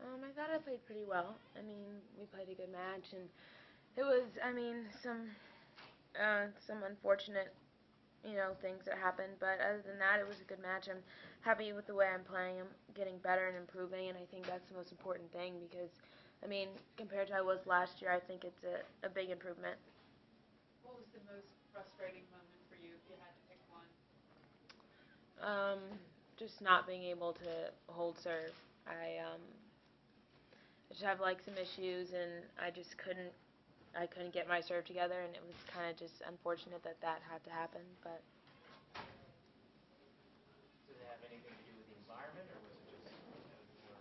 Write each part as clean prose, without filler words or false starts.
I thought I played pretty well. I mean, we played a good match, and it was, I mean, some unfortunate, things that happened. But other than that, it was a good match. I'm happy with the way I'm playing. I'm getting better and improving, and I think that's the most important thing because, I mean, compared to I was last year, I think it's a big improvement. What was the most frustrating moment for you if you had to pick one? Um, just not being able to hold serve. I just have like some issues, and I couldn't get my serve together, and it was kind of just unfortunate that that had to happen. But Did it have anything to do with the environment, or was it just more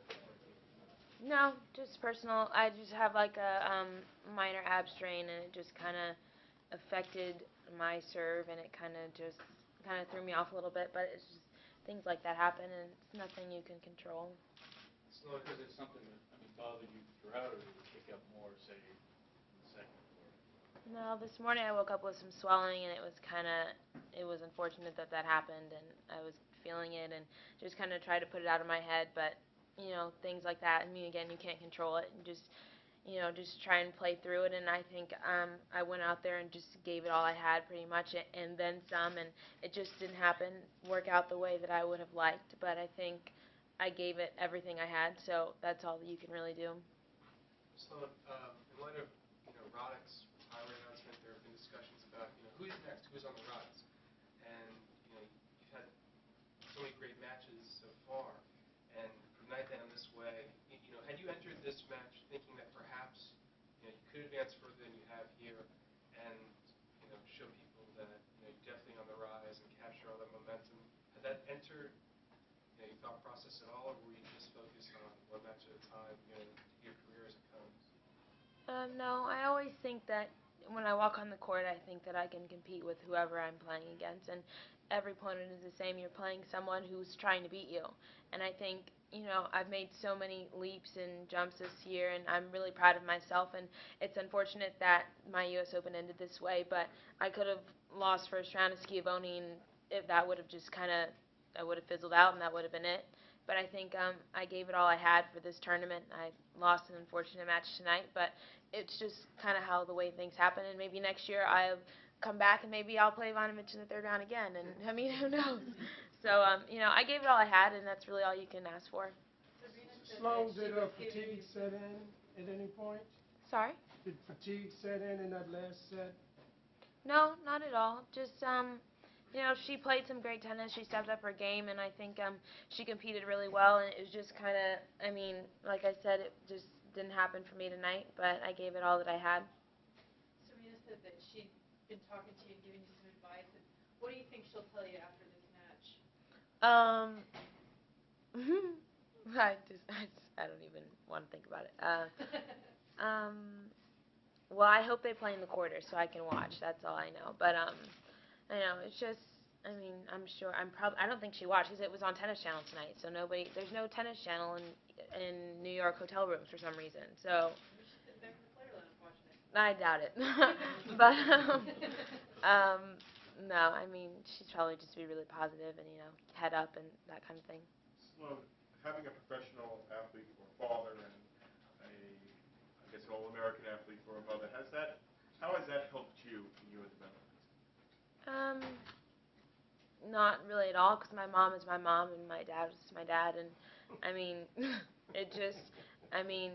team? no, just personal. I just have like a minor ab strain, and it just kind of affected my serve, and it kind of threw me off a little bit. But it's just things like that happen, and it's nothing you can control. Sloan, is it something that bothered you throughout, or did it pick up more, say, in the second quarter? No, this morning I woke up with some swelling, and it was unfortunate that that happened, and I was feeling it, and just kind of tried to put it out of my head, but things like that. I mean, again, you can't control it, and just try and play through it. And I think I went out there and just gave it all I had, pretty much, and then some, and it just didn't work out the way that I would have liked. But I think I gave it everything I had, so that's all that you can really do. So, in light of Roddick's retirement announcement, there have been discussions about who's next, who's on the rise, and you've had so many great matches so far, and from night down this way, had you entered this match thinking that perhaps you could advance further than you have here, and show people that you're definitely on the rise and capture all that momentum, had that entered your thought process at all, or were you just focused on one match at a time, your career as it comes? No, I always think that when I walk on the court, I think that I can compete with whoever I'm playing against, and every opponent is the same. You're playing someone who's trying to beat you, and I think I've made so many leaps and jumps this year, and I'm really proud of myself. And it's unfortunate that my U.S. Open ended this way, but I could have lost first round to Schiavone, and if that would have just I would have fizzled out, and that would have been it. But I think I gave it all I had for this tournament. I lost an unfortunate match tonight, but it's just kind of how the way things happen. And maybe next year I'll come back and maybe I'll play Ivanovic in the third round again. And I mean, who knows? So I gave it all I had, and that's really all you can ask for. Serena said Sloan, that she did was giving fatigue you set some. in at any point? Sorry? Did fatigue set in that last set? No, not at all. Just she played some great tennis. She stepped up her game, and I think she competed really well. And it was just kind of, I mean, like I said, it just didn't happen for me tonight. But I gave it all that I had. Serena said that she'd been talking to you and giving you some advice. And what do you think she'll tell you after this match? Um, I don't even want to think about it. Well, I hope they play in the quarter so I can watch. That's all I know. But I know it's just. I mean, I'm sure. I don't think she watched because it was on Tennis Channel tonight. So nobody. There's no Tennis Channel in New York hotel rooms for some reason. So You should sit back in the player lounge watching it. I doubt it. But um, no. I mean, she'd probably just be really positive and head up and that kind of thing. Sloan, having a professional athlete for a father and I guess, an All-American athlete for a mother, how has that helped you in your development? Um, Not really at all, because my mom is my mom and my dad is my dad, and I mean, it just, I mean,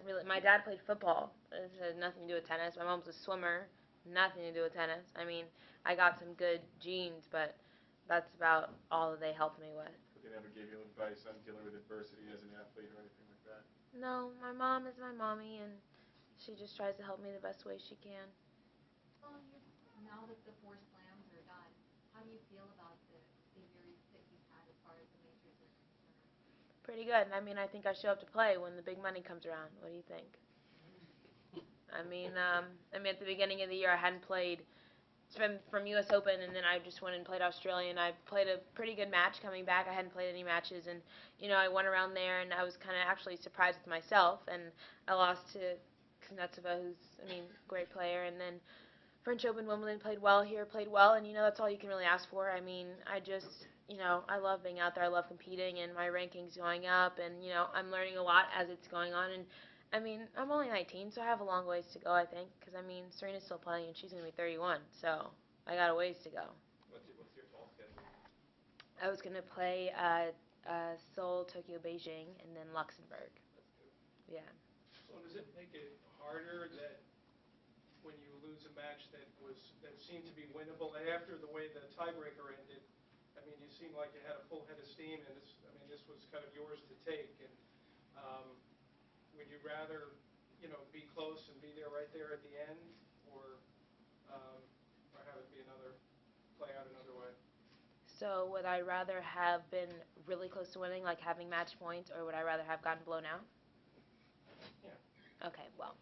really, my dad played football. It had nothing to do with tennis. My mom's a swimmer, nothing to do with tennis. I mean, I got some good genes, but that's about all that they helped me with. But they never gave you advice on dealing with adversity as an athlete or anything like that? No, my mom is my mommy, and she just tries to help me the best way she can. Well, now that the four slams are done, how do you feel about the years that you've had as far as the majors are concerned? Pretty good. I mean, I think I show up to play when the big money comes around. What do you think? I mean, at the beginning of the year, I hadn't played. It's been from U.S. Open, and then I just went and played Australia, and I played a pretty good match coming back. I hadn't played any matches, and I went around there, and I was kind of actually surprised with myself, and I lost to Kuznetsova, who's, I mean, great player, and then French Open, Wimbledon, played well here, played well, and that's all you can really ask for. I mean, I just I love being out there. I love competing, and my rankings going up, and I'm learning a lot as it's going on. And I mean, I'm only 19, so I have a long ways to go. I think, because I mean, Serena's still playing, and she's gonna be 31, so I got a ways to go. What's your fall schedule? I was gonna play Seoul, Tokyo, Beijing, and then Luxembourg. That's good. Yeah. So does it make it harder that when you lose a match that seemed to be winnable after the way the tiebreaker ended? I mean, you seemed like you had a full head of steam, and this was kind of yours to take. And would you rather, be close and be there right there at the end, or have it be play out another way? So would I rather have been really close to winning, like having match points, or would I rather have gotten blown out? Yeah. Okay, well,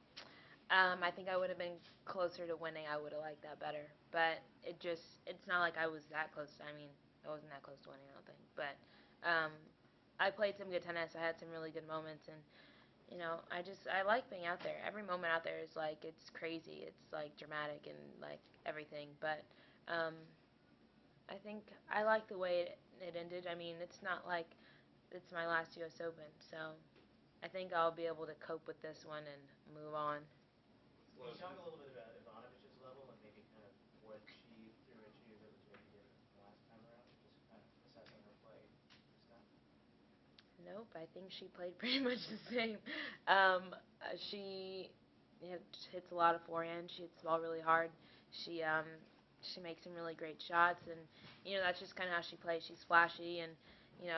I think I would have been closer to winning. I would have liked that better. But it's not like I was that close. I mean, I wasn't that close to winning, I don't think. But I played some good tennis. I had some really good moments. And, I like being out there. Every moment out there is like, it's crazy. It's like dramatic and like everything. But I think I like the way it ended. I mean, it's not like it's my last U.S. Open. So I think I'll be able to cope with this one and move on. Can you talk a little bit about Ivanovic's level and maybe kind of what she threw at you that was maybe different from the last time around? Just kind of assessing her play this time. Nope, I think she played pretty much the same. She hits a lot of forehand. She hits the ball really hard. She makes some really great shots, and that's just kind of how she plays. She's flashy, and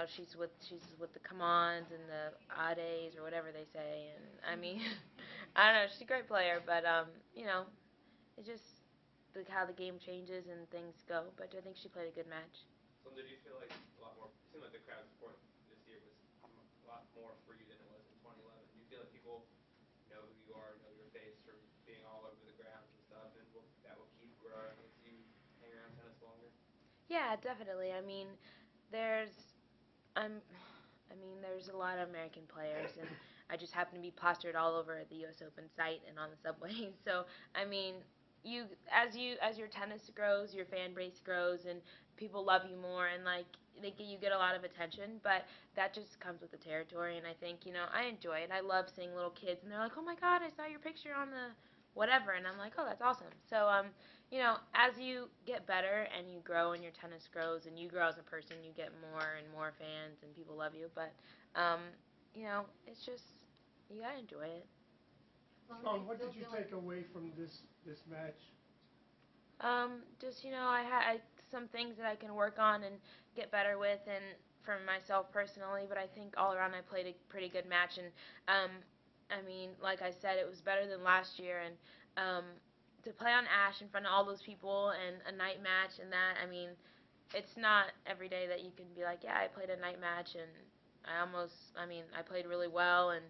she's with the come-ons and the ades or whatever they say. And I mean, I don't know. She's a great player, but it's just how the game changes and things go. But I think she played a good match. So did you feel like a lot more? It seemed like the crowd support this year was a lot more for you than it was in 2011. Do you feel like people know who you are, know your face from being all over the grounds and stuff, and that will keep growing as you hang around tennis longer? Yeah, definitely. I mean, there's I'm I mean, there's a lot of American players, and I just happen to be plastered all over the U.S. Open site and on the subway. So, I mean, as your tennis grows, your fan base grows, and people love you more, and like you get a lot of attention. But that just comes with the territory, and I think I enjoy it. I love seeing little kids, and they're like, "Oh my God, I saw your picture on the whatever," and I'm like, "Oh, that's awesome." So, as you get better and you grow and your tennis grows and you grow as a person, you get more and more fans and people love you. But, it's just, you gotta enjoy it. Sloane, what did you take away from this match? Just, I had some things that I can work on and get better with, and for myself personally, but I think all around I played a pretty good match. And, I mean, like I said, it was better than last year, and, to play on Ash in front of all those people and a night match and that, I mean, it's not every day that you can be like, yeah, I played a night match, and I played really well, and,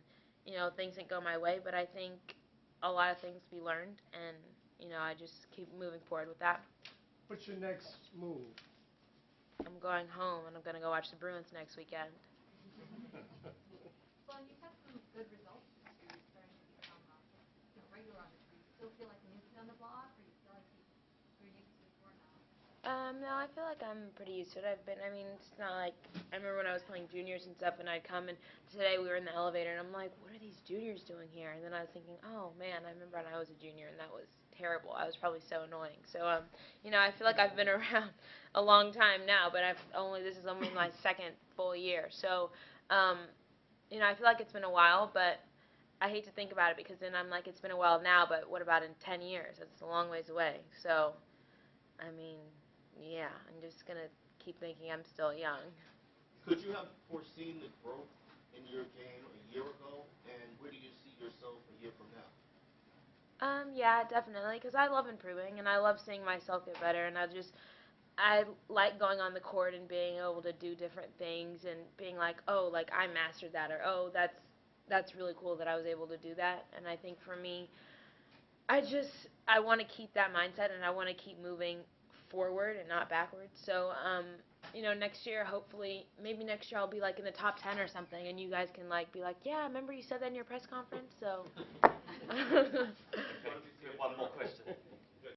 things didn't go my way, but I think a lot of things to be learned, and, I just keep moving forward with that. What's your next move? I'm going home, and I'm going to go watch the Bruins next weekend. Well, you've had some good results this year. You're starting to become regular on the tour. You still feel like a new kid on the block, or you feel like you're used to the tour now? No, I feel like I'm pretty used to it. I mean, it's not like, I remember when I was playing juniors and stuff, and I'd come, and today we were in the elevator, and I'm like, what are these juniors doing here? And then I was thinking, oh, man, I remember when I was a junior, and that was terrible. I was probably so annoying. So, I feel like I've been around a long time now, but this is only my second full year. So, I feel like it's been a while, but I hate to think about it, because then I'm like, it's been a while now, but what about in 10 years? That's a long ways away. So, I mean, yeah, I'm just going to keep thinking I'm still young. Could you have foreseen the growth in your game a year ago, and where do you see yourself a year from now? Yeah, definitely, because I love improving, and I love seeing myself get better, and I like going on the court and being able to do different things and being like, oh, like I mastered that, or oh, that's really cool that I was able to do that. And I think for me, I want to keep that mindset, and I want to keep moving forward and not backwards. So, next year, hopefully, maybe next year I'll be like in the top 10 or something, and you guys can like be like, yeah, remember you said that in your press conference? So. One more question.